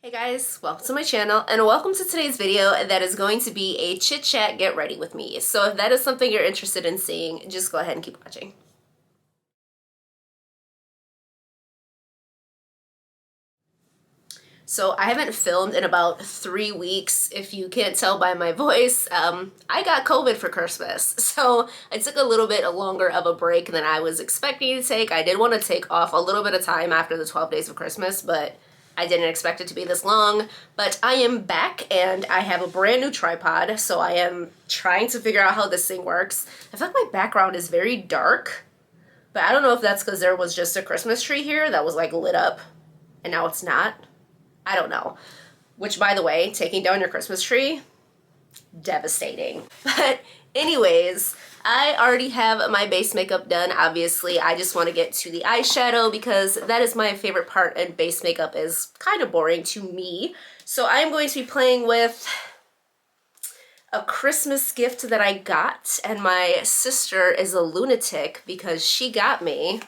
Hey guys, welcome to my channel and welcome to today's video that is going to be a chit chat get ready with me. So if that is something you're interested in seeing, just go ahead and keep watching. So I haven't filmed in about 3 weeks, if you can't tell by my voice. I got COVID for Christmas, so I took a little bit longer of a break than I was expecting to take. I did want to take off a little bit of time after the 12 days of Christmas, but I didn't expect it to be this long. But I am back and I have a brand new tripod, so I am trying to figure out how this thing works. I feel like my background is very dark, but I don't know if that's because there was just a Christmas tree here that was like lit up and now it's not. I don't know. Which, by the way, taking down your Christmas tree, devastating. But anyways, I already have my base makeup done. Obviously, I just want to get to the eyeshadow because that is my favorite part, and base makeup is kind of boring to me. So I'm going to be playing with a Christmas gift that I got, and my sister is a lunatic because she got me,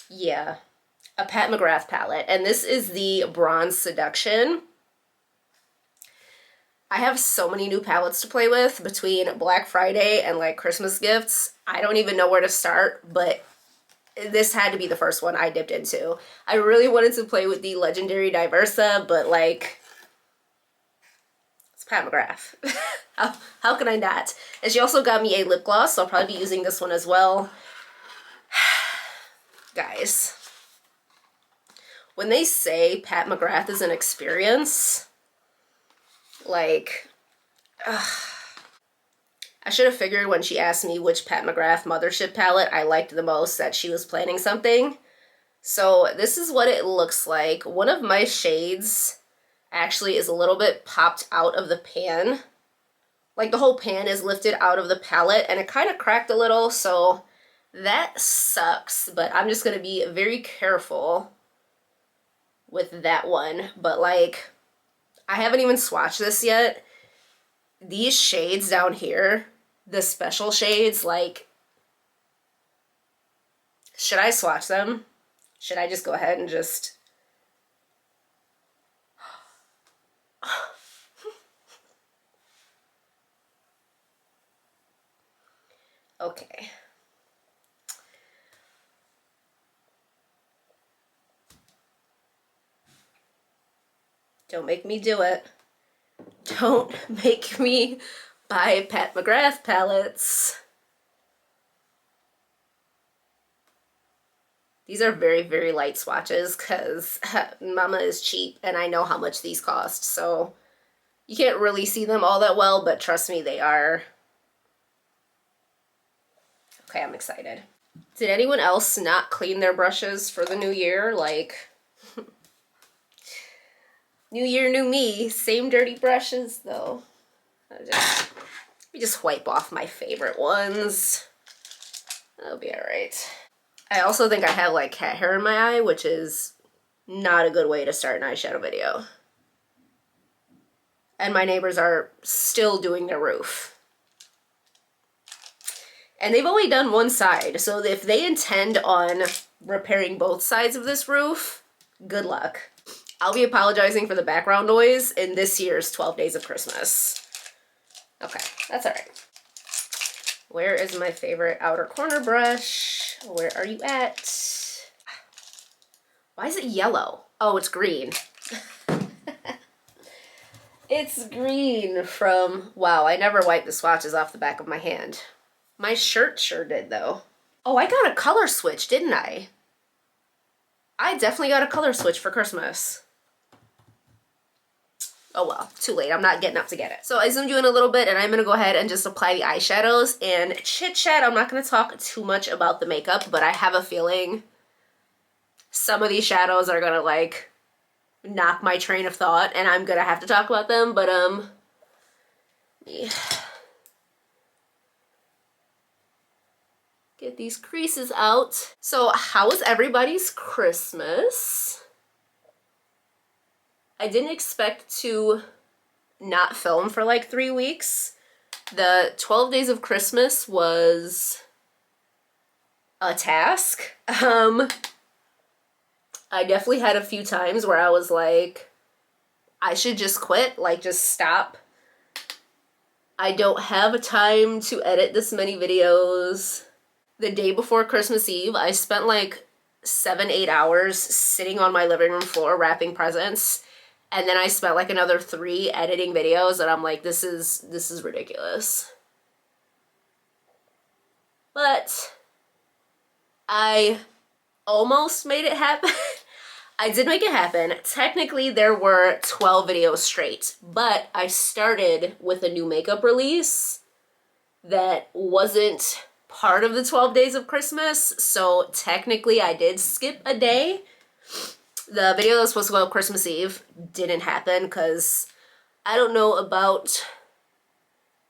yeah, a Pat McGrath palette, and this is the Bronze Seduction. I have so many new palettes to play with between Black Friday and like Christmas gifts. I don't even know where to start, but this had to be the first one I dipped into. I really wanted to play with the Legendary Diversa, but like, it's Pat McGrath. How can I not? And she also got me a lip gloss, so I'll probably be using this one as well. Guys, when they say Pat McGrath is an experience, like, I should have figured when she asked me which Pat McGrath Mothership palette I liked the most that she was planning something. So this is what it looks like. One of my shades actually is a little bit popped out of the pan. Like the whole pan is lifted out of the palette and it kind of cracked a little, so that sucks. But I'm just going to be very careful with that one. But like, I haven't even swatched this yet. These shades down here, the special shades, like, should I swatch them? Should I just go ahead and just... Okay. Don't make me do it. Don't make me buy Pat McGrath palettes. These are very, very light swatches because mama is cheap and I know how much these cost. So you can't really see them all that well, but trust me, they are. Okay, I'm excited. Did anyone else not clean their brushes for the new year? Like... New year, new me. Same dirty brushes, though. Let me just wipe off my favorite ones. That'll be alright. I also think I have, like, cat hair in my eye, which is not a good way to start an eyeshadow video. And my neighbors are still doing their roof. And they've only done one side, so if they intend on repairing both sides of this roof, good luck. I'll be apologizing for the background noise in this year's 12 Days of Christmas. Okay, that's all right. Where is my favorite outer corner brush? Where are you at? Why is it yellow? Oh, it's green. It's green from... Wow, I never wiped the swatches off the back of my hand. My shirt sure did, though. Oh, I got a color switch, didn't I? I definitely got a color switch for Christmas. Oh well, too late. I'm not getting up to get it. So I zoomed you in a little bit and I'm going to go ahead and just apply the eyeshadows and chit chat. I'm not going to talk too much about the makeup, but I have a feeling some of these shadows are going to like knock my train of thought and I'm going to have to talk about them, but yeah. Get these creases out. So how was everybody's Christmas? I didn't expect to not film for like 3 weeks. The 12 Days of Christmas was a task. I definitely had a few times where I was like, I should just quit, like just stop. I don't have time to edit this many videos. The day before Christmas Eve, I spent like 7-8 hours sitting on my living room floor wrapping presents. And then I spent like another 3 editing videos, and I'm like, this is ridiculous. But I almost made it happen. I did make it happen. Technically, there were 12 videos straight, but I started with a new makeup release that wasn't part of the 12 days of Christmas, so technically I did skip a day. The video that was supposed to go up Christmas Eve didn't happen because I don't know about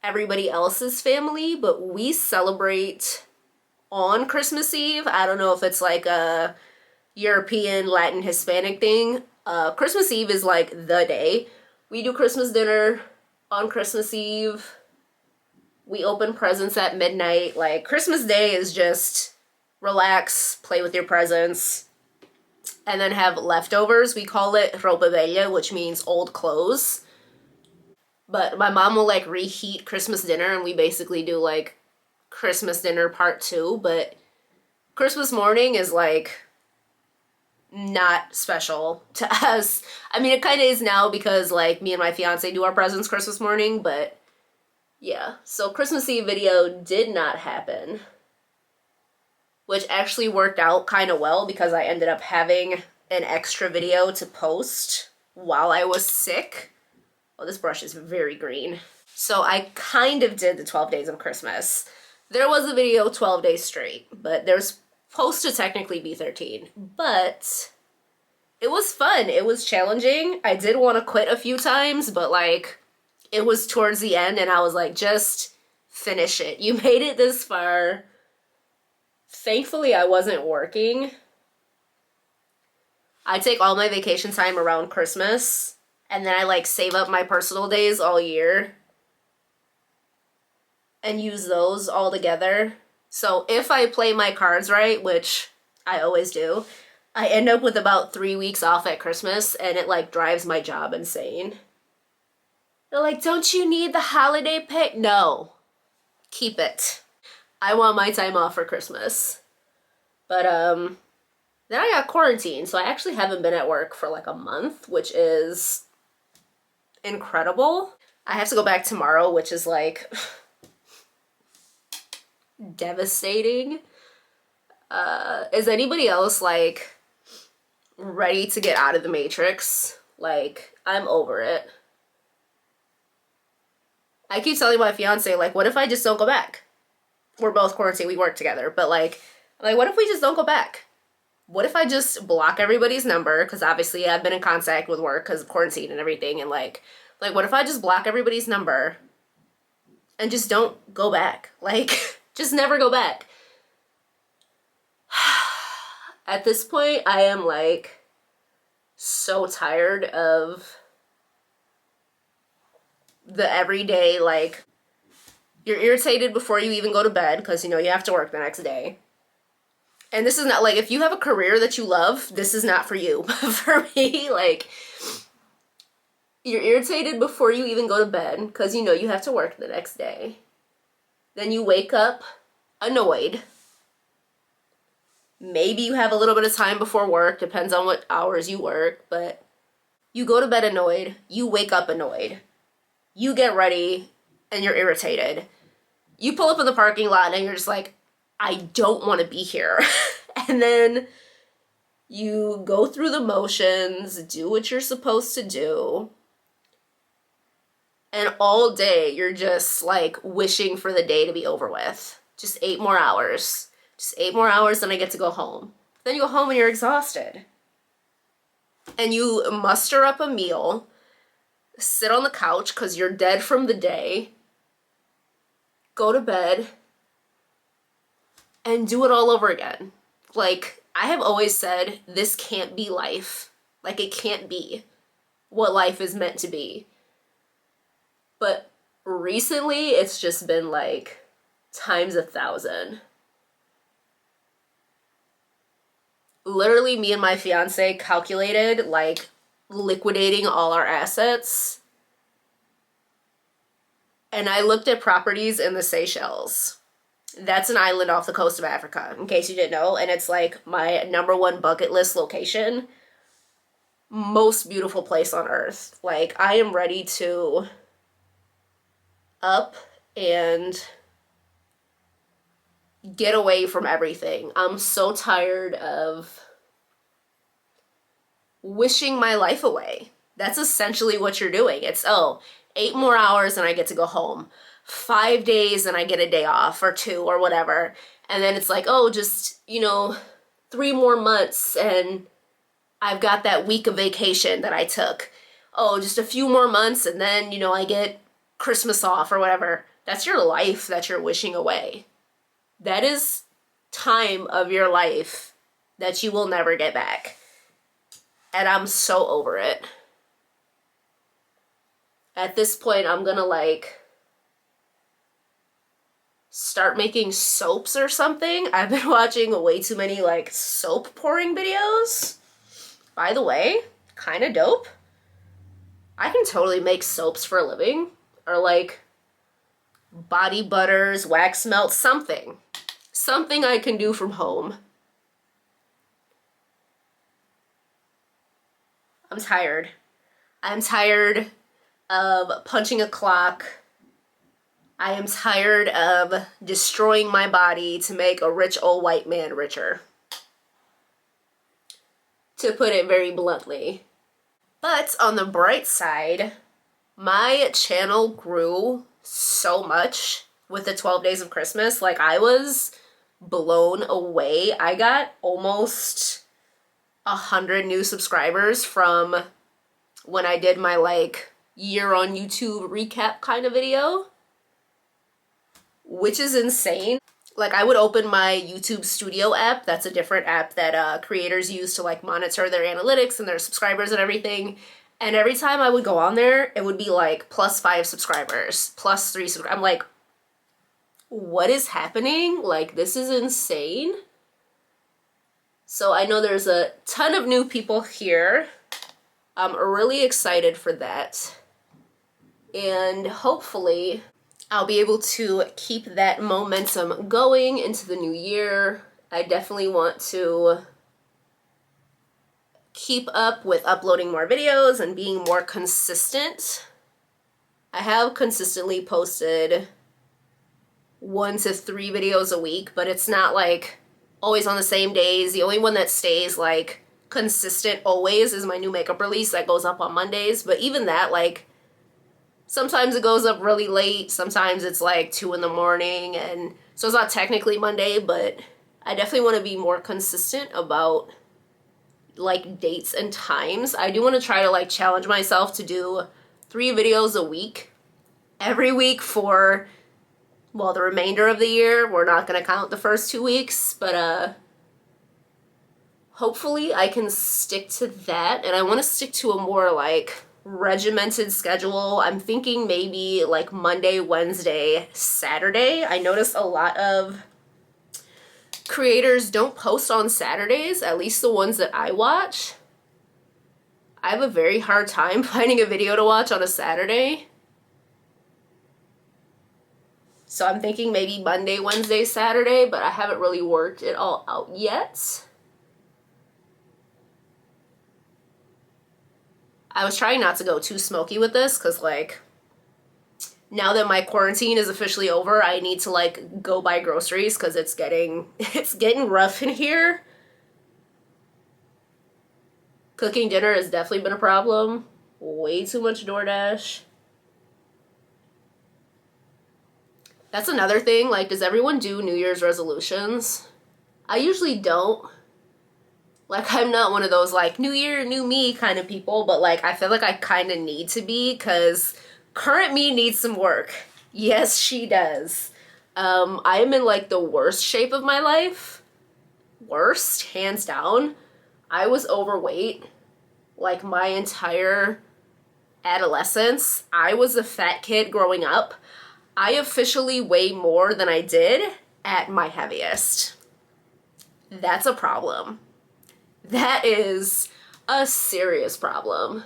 everybody else's family, but we celebrate on Christmas Eve. I don't know if it's like a European, Latin, Hispanic thing. Christmas Eve is like the day. We do Christmas dinner on Christmas Eve. We open presents at midnight. Like, Christmas Day is just relax, play with your presents, and then have leftovers. We call it ropa vella, which means old clothes. But my mom will like reheat Christmas dinner, and we basically do like Christmas dinner part 2, but Christmas morning is like not special to us. I mean, it kind of is now because like me and my fiance do our presents Christmas morning, but yeah. So Christmas Eve video did not happen, which actually worked out kind of well because I ended up having an extra video to post while I was sick. Oh, this brush is very green. So I kind of did the 12 days of Christmas. There was a video 12 days straight, but there's supposed to technically be 13. But it was fun. It was challenging. I did want to quit a few times, but like it was towards the end and I was like, just finish it. You made it this far. Thankfully, I wasn't working. I take all my vacation time around Christmas, and then I like save up my personal days all year and use those all together. So if I play my cards right, which I always do, I end up with about 3 weeks off at Christmas, and it like drives my job insane. They're like, don't you need the holiday pay? No, keep it. I want my time off for Christmas. But then I got quarantined, so I actually haven't been at work for like a month, which is incredible. I have to go back tomorrow, which is like devastating. Is anybody else like ready to get out of the Matrix? Like, I'm over it. I keep telling my fiance, like, what if I just don't go back? We're both quarantined, we work together, but like, what if we just don't go back? What if I just block everybody's number? Because obviously I've been in contact with work because of quarantine and everything, and like, what if I just block everybody's number and just don't go back? Like, just never go back. At this point, I am like so tired of the everyday, like, you're irritated before you even go to bed because, you know, you have to work the next day. And this is not, like, if you have a career that you love, this is not for you. But for me, like, you're irritated before you even go to bed because, you know, you have to work the next day. Then you wake up annoyed. Maybe you have a little bit of time before work, depends on what hours you work, but you go to bed annoyed, you wake up annoyed. You get ready and you're irritated. You pull up in the parking lot and you're just like, I don't want to be here. And then you go through the motions, do what you're supposed to do. And all day you're just like wishing for the day to be over with. Just 8 more hours. Just 8 more hours, then I get to go home. Then you go home and you're exhausted. And you muster up a meal, sit on the couch because you're dead from the day, go to bed, and do it all over again. Like, I have always said, this can't be life. Like, it can't be what life is meant to be. But recently, it's just been like times 1,000. literally me and my fiance calculated like liquidating all our assets. And I looked at properties in the Seychelles. That's an island off the coast of Africa, in case you didn't know. And it's like my #1 bucket list location. Most beautiful place on earth. Like, I am ready to up and get away from everything. I'm so tired of wishing my life away. That's essentially what you're doing. It's, oh, 8 more hours and I get to go home. 5 days and I get a day off, or 2 or whatever. And then it's like, oh, just, 3 more months and I've got that week of vacation that I took. Oh, just a few more months and then, I get Christmas off or whatever. That's your life that you're wishing away. That is time of your life that you will never get back. And I'm so over it. At this point, I'm gonna start making soaps or something. I've been watching way too many soap pouring videos. By the way, kind of dope. I can totally make soaps for a living. Or body butters, wax melts, something. Something I can do from home. I'm tired. I'm tired of punching a clock. I am tired of destroying my body to make a rich old white man richer. To put it very bluntly. But on the bright side, my channel grew so much with the 12 days of Christmas. I was blown away. I got almost 100 new subscribers from when I did my year on YouTube recap kind of video, which is insane. I would open my YouTube Studio app. That's a different app that creators use to monitor their analytics and their subscribers and everything. And every time I would go on there, it would be +5 subscribers, +3 subscribers. I'm like, what is happening? This is insane. So I know there's a ton of new people here. I'm really excited for that. And hopefully I'll be able to keep that momentum going into the new year. I definitely want to keep up with uploading more videos and being more consistent. I have consistently posted 1 to 3 videos a week, but it's not always on the same days. The only one that stays consistent always is my new makeup release that goes up on Mondays. But even that, sometimes it goes up really late. Sometimes it's 2 in the morning. And so it's not technically Monday, but I definitely want to be more consistent about dates and times. I do want to try to challenge myself to do 3 videos a week every week for, well, the remainder of the year. We're not going to count the first 2 weeks, but hopefully I can stick to that. And I want to stick to a more regimented schedule. I'm thinking maybe Monday, Wednesday, Saturday. I noticed a lot of creators don't post on Saturdays, at least the ones that I watch. I have a very hard time finding a video to watch on a Saturday. So I'm thinking maybe Monday, Wednesday, Saturday, but I haven't really worked it all out yet. I was trying not to go too smoky with this because now that my quarantine is officially over, I need to go buy groceries because it's getting rough in here. Cooking dinner has definitely been a problem. Way too much DoorDash. That's another thing. Does everyone do New Year's resolutions? I usually don't. I'm not one of those New Year, new me kind of people, but I feel I kind of need to be because current me needs some work. Yes, she does. I am in the worst shape of my life. Worst, hands down. I was overweight my entire adolescence. I was a fat kid growing up. I officially weigh more than I did at my heaviest. That's a problem. That is a serious problem.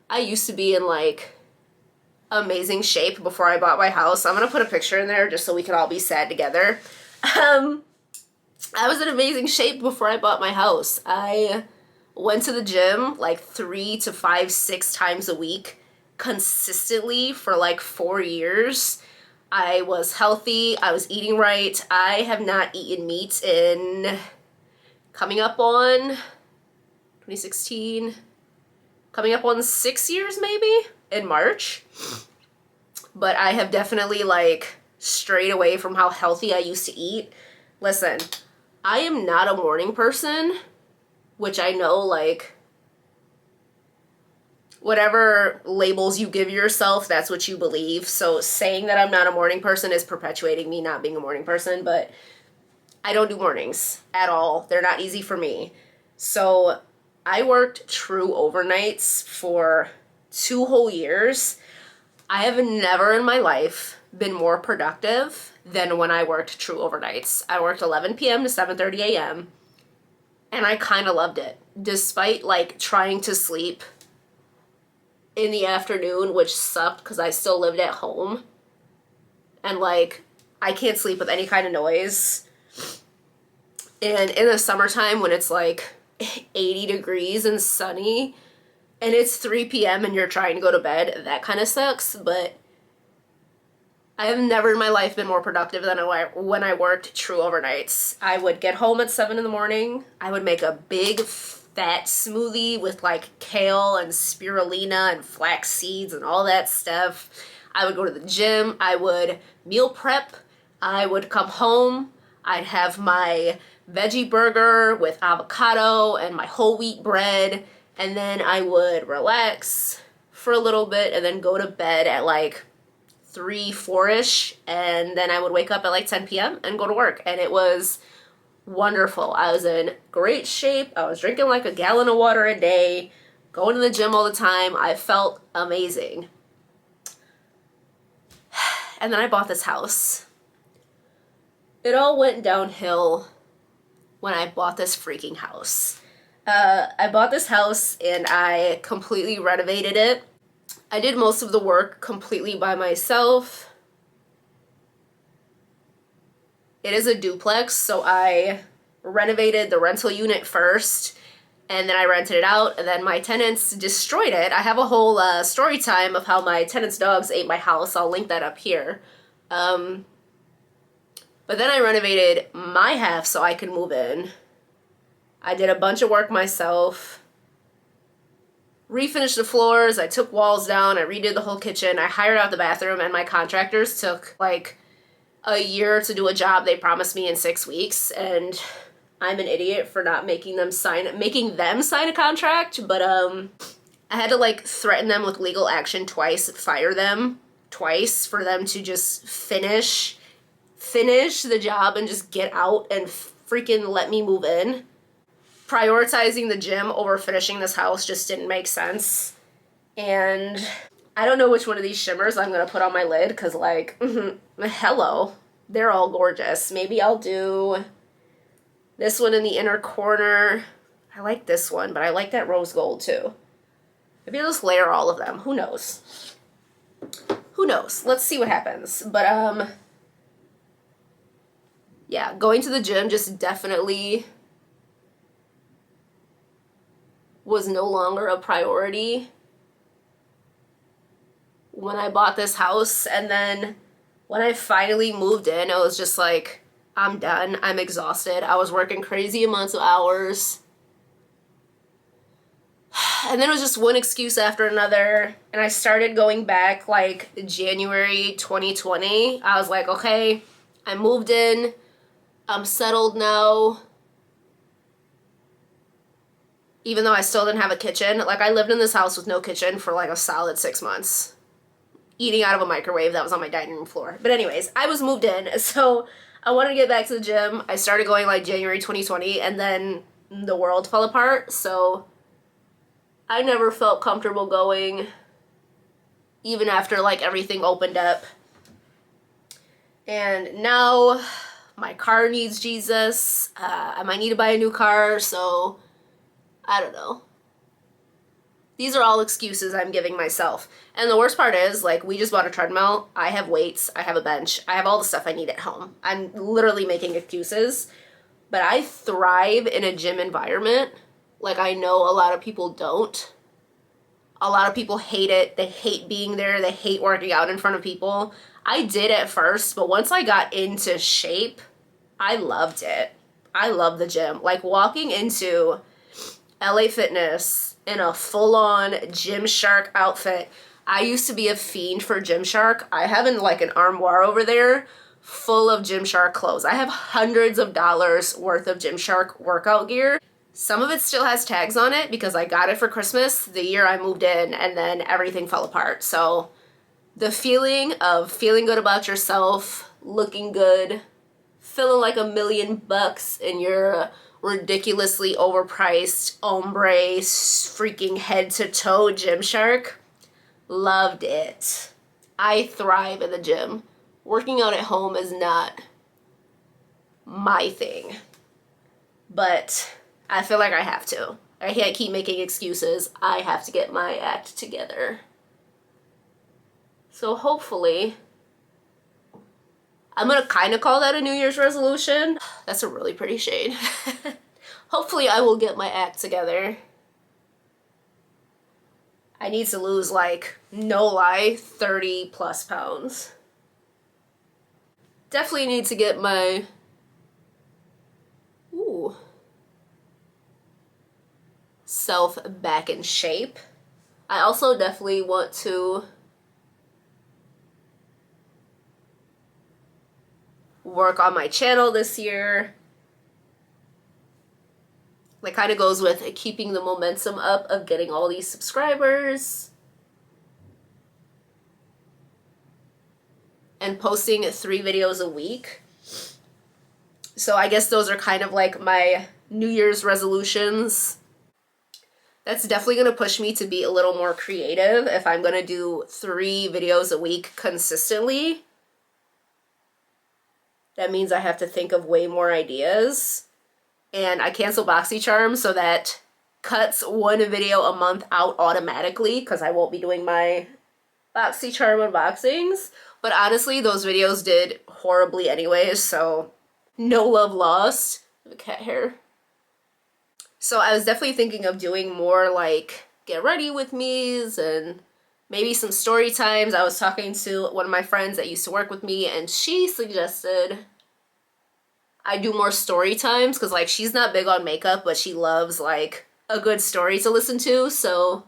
I used to be in like amazing shape before I bought my house. I'm gonna put a picture in there just so we can all be sad together. I was in amazing shape before I bought my house. I went to the gym like 3 to 5, 6 times a week consistently for like 4 years. I was healthy. I was eating right. I have not eaten meat in coming up on 2016, coming up on 6 years maybe in March. But I have definitely like strayed away from how healthy I used to eat. Listen, I am not a morning person, which I know, like, whatever labels you give yourself, that's what you believe. So saying that I'm not a morning person is perpetuating me not being a morning person, but I don't do mornings at all. They're not easy for me. So I worked true overnights for 2 whole years. I have never in my life been more productive than when I worked true overnights. I worked 11 p.m. to 7:30 a.m. and I kind of loved it. Despite like trying to sleep in the afternoon, which sucked because I still lived at home. And like, I can't sleep with any kind of noise. And in the summertime when it's like 80 degrees and sunny and it's 3 p.m. and you're trying to go to bed, that kind of sucks. But I have never in my life been more productive than when I worked true overnights. I would get home at 7 in the morning. I would make a big fat smoothie with like kale and spirulina and flax seeds and all that stuff. I would go to the gym. I would meal prep. I would come home. I'd have my veggie burger with avocado and my whole wheat bread. And then I would relax for a little bit and then go to bed at like 3, 4-ish, and then I would wake up at like 10 p.m. and go to work, and it was wonderful. I was in great shape. I was drinking like a gallon of water a day, going to the gym all the time. I felt amazing. And then I bought this house. It all went downhill when I bought this freaking house. I bought this house and I completely renovated it. I did most of the work completely by myself. It is a duplex, so I renovated the rental unit first, and then I rented it out, and then my tenants destroyed it. I have a whole story time of how my tenants' dogs ate my house. I'll link that up here. But then I renovated my half so I could move in. I did a bunch of work myself. Refinished the floors, I took walls down, I redid the whole kitchen, I hired out the bathroom, and my contractors took like a year to do a job they promised me in 6 weeks, and I'm an idiot for not making them sign a contract, but I had to like threaten them with legal action twice, fire them twice for them to just finish the job and just get out and freaking let me move in. Prioritizing the gym over finishing this house just didn't make sense. And I don't know which one of these shimmers I'm going to put on my lid because, like, hello, they're all gorgeous. Maybe I'll do this one in the inner corner. I like this one, but I like that rose gold too. Maybe I'll just layer all of them. Who knows? Who knows? Let's see what happens. But, yeah, going to the gym just definitely was no longer a priority when I bought this house. And then when I finally moved in, it was just like, I'm done. I'm exhausted. I was working crazy amounts of hours. And then it was just one excuse after another. And I started going back like January 2020. I was like, okay, I moved in. I'm settled now. Even though I still didn't have a kitchen. Like, I lived in this house with no kitchen for like a solid 6 months. Eating out of a microwave that was on my dining room floor. But anyways, I was moved in, so I wanted to get back to the gym. I started going like January 2020, and then the world fell apart, so I never felt comfortable going, even after like everything opened up. And now my car needs Jesus. I might need to buy a new car, so I don't know. These are all excuses I'm giving myself. And the worst part is, like, we just bought a treadmill. I have weights. I have a bench. I have all the stuff I need at home. I'm literally making excuses. But I thrive in a gym environment. Like, I know a lot of people don't. A lot of people hate it. They hate being there. They hate working out in front of people. I did at first, but once I got into shape, I loved it. I love the gym. Like, walking into LA Fitness in a full-on Gymshark outfit. I used to be a fiend for Gymshark. I have like an armoire over there full of Gymshark clothes. I have hundreds of dollars worth of Gymshark workout gear. Some of it still has tags on it because I got it for Christmas the year I moved in, and then everything fell apart. So the feeling of feeling good about yourself, looking good, feeling like $1,000,000 in your ridiculously overpriced ombre freaking head to toe Gymshark. Loved it. I thrive in the gym. Working out at home is not my thing, but I feel like I have to. I can't keep making excuses. I have to get my act together. So hopefully, I'm gonna kind of call that a New Year's resolution. That's a really pretty shade. Hopefully I will get my act together. I need to lose, like, no lie, 30 plus pounds. Definitely need to get my, self back in shape. I also definitely want to work on my channel this year. That kind of goes with keeping the momentum up of getting all these subscribers. And posting 3 videos a week. So I guess those are kind of like my New Year's resolutions. That's definitely going to push me to be a little more creative if I'm going to do 3 videos a week consistently. That means I have to think of way more ideas. And I cancel BoxyCharm, so that cuts 1 video a month out automatically because I won't be doing my BoxyCharm unboxings. But honestly, those videos did horribly anyways, so no love lost. I have cat hair. So I was definitely thinking of doing more like get ready with me's and maybe some story times. I was talking to one of my friends that used to work with me, and she suggested I do more story times because, like, she's not big on makeup, but she loves, like, a good story to listen to. So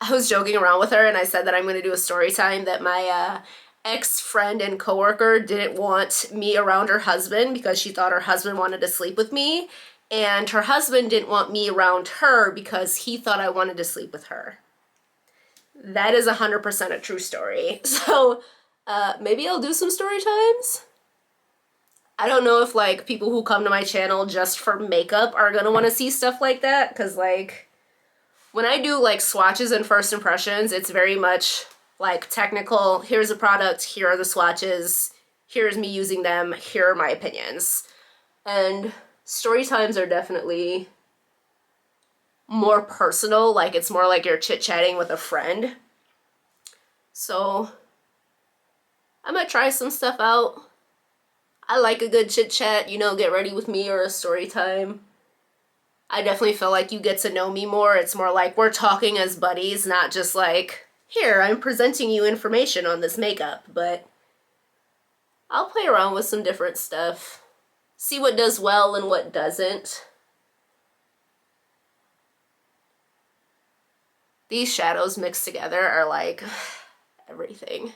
I was joking around with her, and I said that I'm going to do a story time that my ex-friend and coworker didn't want me around her husband because she thought her husband wanted to sleep with me, and her husband didn't want me around her because he thought I wanted to sleep with her. That is 100% a true story. So maybe I'll do some story times. I don't know if, like, people who come to my channel just for makeup are gonna want to see stuff like that, because, like, when I do, like, swatches and first impressions, it's very much, like, technical. Here's a product, here are the swatches, here's me using them, here are my opinions. And story times are definitely more personal, like, it's more like you're chit-chatting with a friend. So I might try some stuff out. I like a good chit chat, you know, get ready with me or a story time. I definitely feel like you get to know me more. It's more like we're talking as buddies, not just like, here, I'm presenting you information on this makeup, but I'll play around with some different stuff. See what does well and what doesn't. These shadows mixed together are like everything.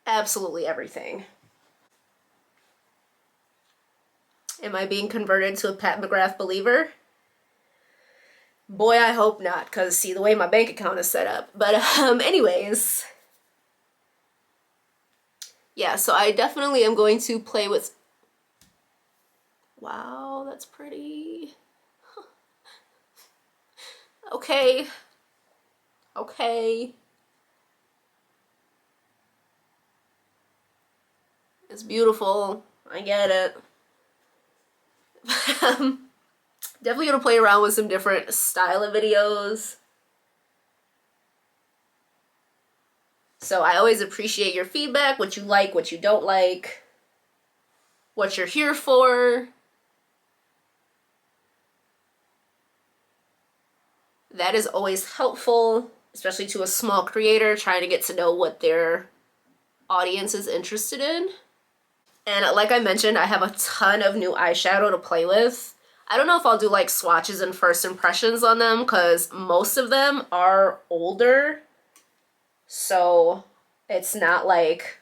Absolutely everything. Am I being converted to a Pat McGrath believer? Boy, I hope not, because see the way my bank account is set up. But anyways, yeah, so I definitely am going to play with, wow, that's pretty. Okay. It's beautiful. I get it. Definitely gonna play around with some different style of videos. So I always appreciate your feedback, what you like, what you don't like, what you're here for. That is always helpful, especially to a small creator trying to get to know what their audience is interested in. And like I mentioned, I have a ton of new eyeshadow to play with. I don't know if I'll do like swatches and first impressions on them because most of them are older. So it's not like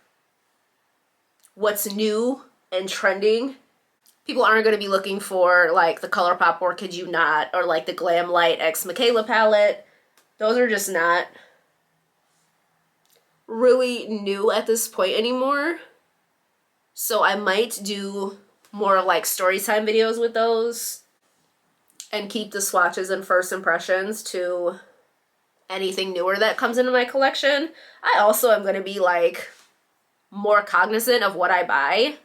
what's new and trending. People aren't going to be looking for like the ColourPop Or Kid You Not or like the Glam Light X Mcgrath Palette. Those are just not really new at this point anymore. So I might do more like story time videos with those and keep the swatches and first impressions to anything newer that comes into my collection. I also am going to be like more cognizant of what I buy.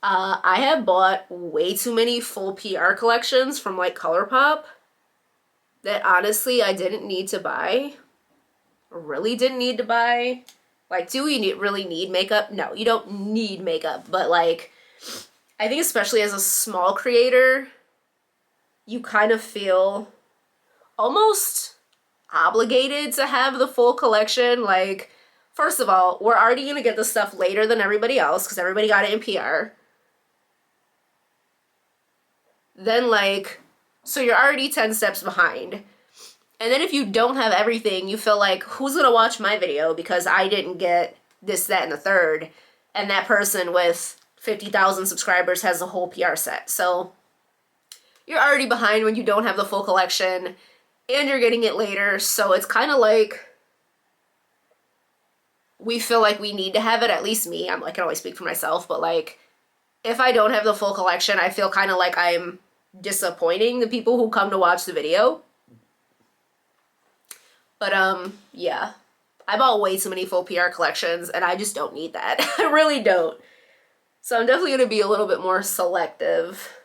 I have bought way too many full PR collections from like ColourPop that honestly I didn't need to buy. Really didn't need to buy. Like, do we really need makeup? No, you don't need makeup, but like, I think especially as a small creator, you kind of feel almost obligated to have the full collection. Like, first of all, we're already gonna get the stuff later than everybody else because everybody got it in PR. Then like, so you're already 10 steps behind. And then if you don't have everything, you feel like, who's gonna watch my video because I didn't get this, that, and the third, and that person with 50,000 subscribers has a whole PR set. So you're already behind when you don't have the full collection, and you're getting it later, so it's kind of like we feel like we need to have it, at least me. I can always speak for myself, but like, if I don't have the full collection, I feel kind of like I'm disappointing the people who come to watch the video. But yeah, I bought way too many full PR collections and I just don't need that. I really don't. So I'm definitely gonna be a little bit more selective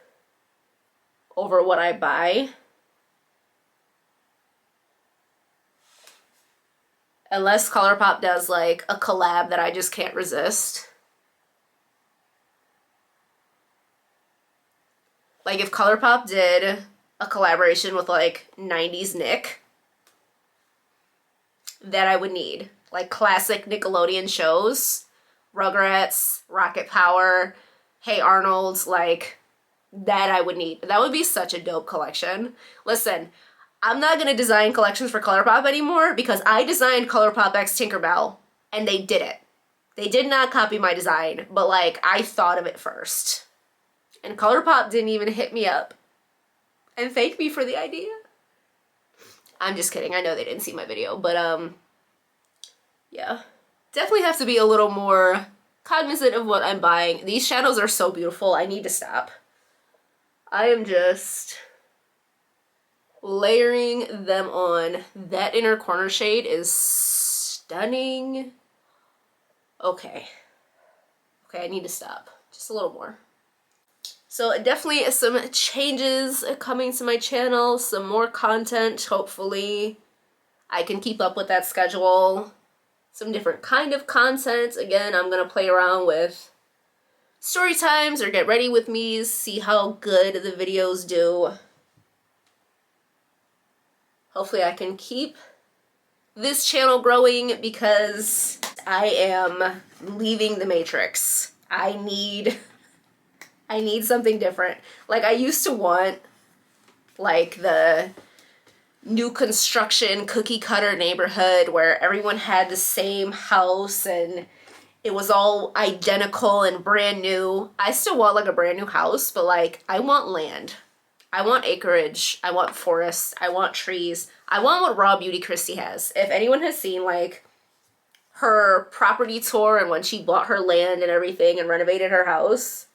over what I buy. Unless ColourPop does like a collab that I just can't resist. Like if ColourPop did a collaboration with like 90s Nick, that I would need. Like classic Nickelodeon shows, Rugrats, Rocket Power, Hey Arnold, like that I would need. That would be such a dope collection. Listen, I'm not gonna design collections for ColourPop anymore because I designed ColourPop X Tinkerbell and they did it. They did not copy my design, but like I thought of it first. And ColourPop didn't even hit me up and thank me for the idea. I'm just kidding. I know they didn't see my video, but yeah. Definitely have to be a little more cognizant of what I'm buying. These shadows are so beautiful. I need to stop. I am just layering them on. That inner corner shade is stunning. Okay. Okay, I need to stop. Just a little more. So definitely some changes coming to my channel, some more content, hopefully. I can keep up with that schedule. Some different kind of content. Again, I'm going to play around with story times or get ready with me, see how good the videos do. Hopefully I can keep this channel growing because I am leaving the Matrix. I need something different. Like I used to want like the new construction cookie cutter neighborhood where everyone had the same house and it was all identical and brand new. I still want like a brand new house, but like I want land. I want acreage. I want forests. I want trees. I want what Raw Beauty Christie has. If anyone has seen like her property tour and when she bought her land and everything and renovated her house,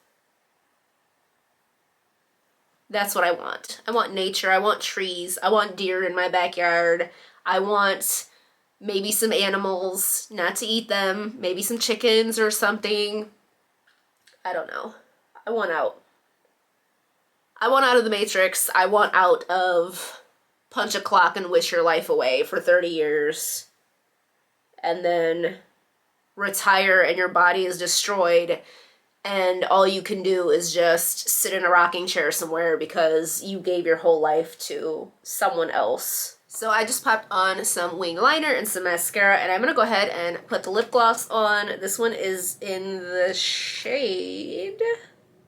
that's what I want. I want nature. I want trees. I want deer in my backyard. I want maybe some animals, not to eat them, maybe some chickens or something. I don't know. I want out. I want out of the Matrix. I want out of punch a clock and wish your life away for 30 years. And then retire and your body is destroyed. And all you can do is just sit in a rocking chair somewhere because you gave your whole life to someone else. So I just popped on some wing liner and some mascara, and I'm going to go ahead and put the lip gloss on. This one is in the shade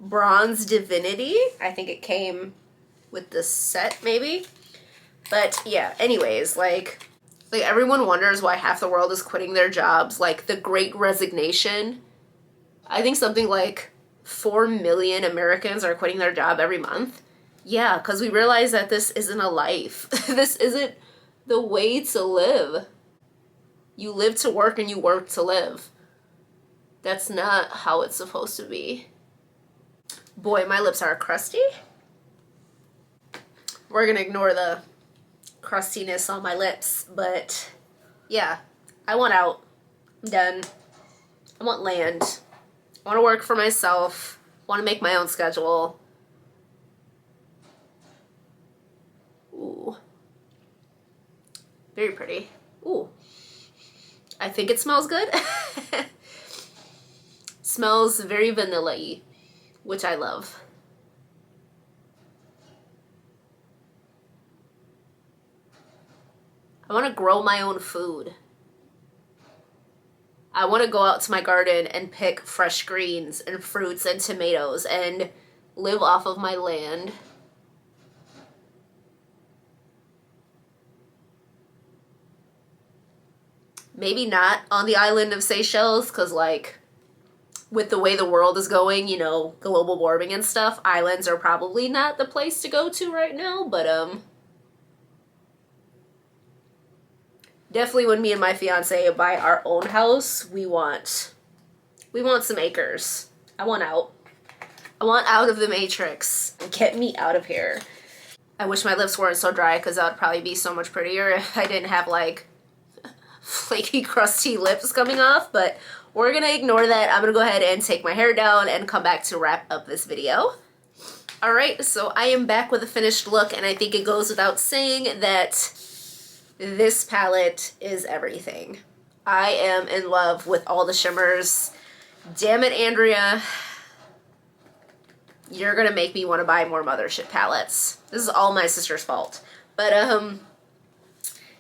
Bronze Divinity. I think it came with the set, maybe. But yeah, anyways, like everyone wonders why half the world is quitting their jobs. Like the Great Resignation. I think something like 4 million Americans are quitting their job every month. Yeah, because we realize that this isn't a life. This isn't the way to live. You live to work and you work to live. That's not how it's supposed to be. Boy, my lips are crusty. We're gonna ignore the crustiness on my lips, but yeah, I want out. I'm done. I want land. I want to work for myself. I want to make my own schedule. Ooh. Very pretty. Ooh. I think it smells good. Smells very vanilla-y, which I love. I want to grow my own food. I want to go out to my garden and pick fresh greens and fruits and tomatoes and live off of my land. Maybe not on the island of Seychelles, because like with the way the world is going, you know, global warming and stuff, islands are probably not the place to go to right now, but definitely when me and my fiance buy our own house, we want some acres. I want out. I want out of the Matrix. Get me out of here. I wish my lips weren't so dry because that would probably be so much prettier if I didn't have like flaky, crusty lips coming off, but we're gonna ignore that. I'm gonna go ahead and take my hair down and come back to wrap up this video. Alright, so I am back with a finished look, and I think it goes without saying that this palette is everything. I am in love with all the shimmers. Damn it, Andrea. You're gonna make me want to buy more Mothership palettes. This is all my sister's fault. But,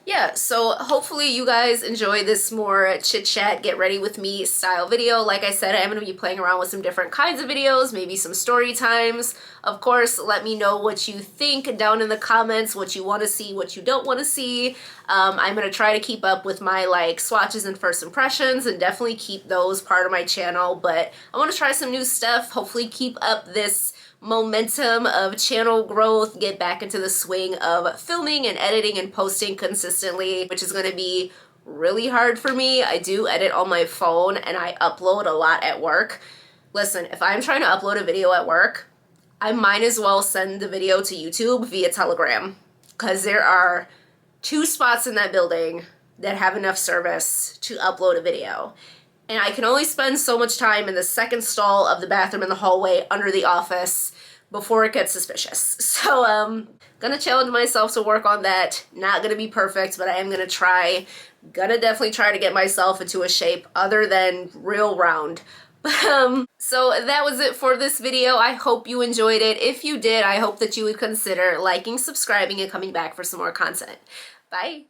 yeah, so hopefully you guys enjoy this more chit-chat, get ready with me style video. Like I said, I'm going to be playing around with some different kinds of videos, maybe some story times. Of course, let me know what you think down in the comments, what you want to see, what you don't want to see. I'm going to try to keep up with my like swatches and first impressions and definitely keep those part of my channel. But I want to try some new stuff, hopefully keep up this momentum of channel growth, get back into the swing of filming and editing and posting consistently, which is going to be really hard for me. I do edit on my phone and I upload a lot at work. Listen, if I'm trying to upload a video at work, I might as well send the video to YouTube via Telegram, because there are 2 spots in that building that have enough service to upload a video. And I can only spend so much time in the second stall of the bathroom in the hallway under the office before it gets suspicious. So, gonna challenge myself to work on that. Not gonna be perfect, but I am gonna try. Gonna definitely try to get myself into a shape other than real round. So that was it for this video. I hope you enjoyed it. If you did, I hope that you would consider liking, subscribing, and coming back for some more content. Bye!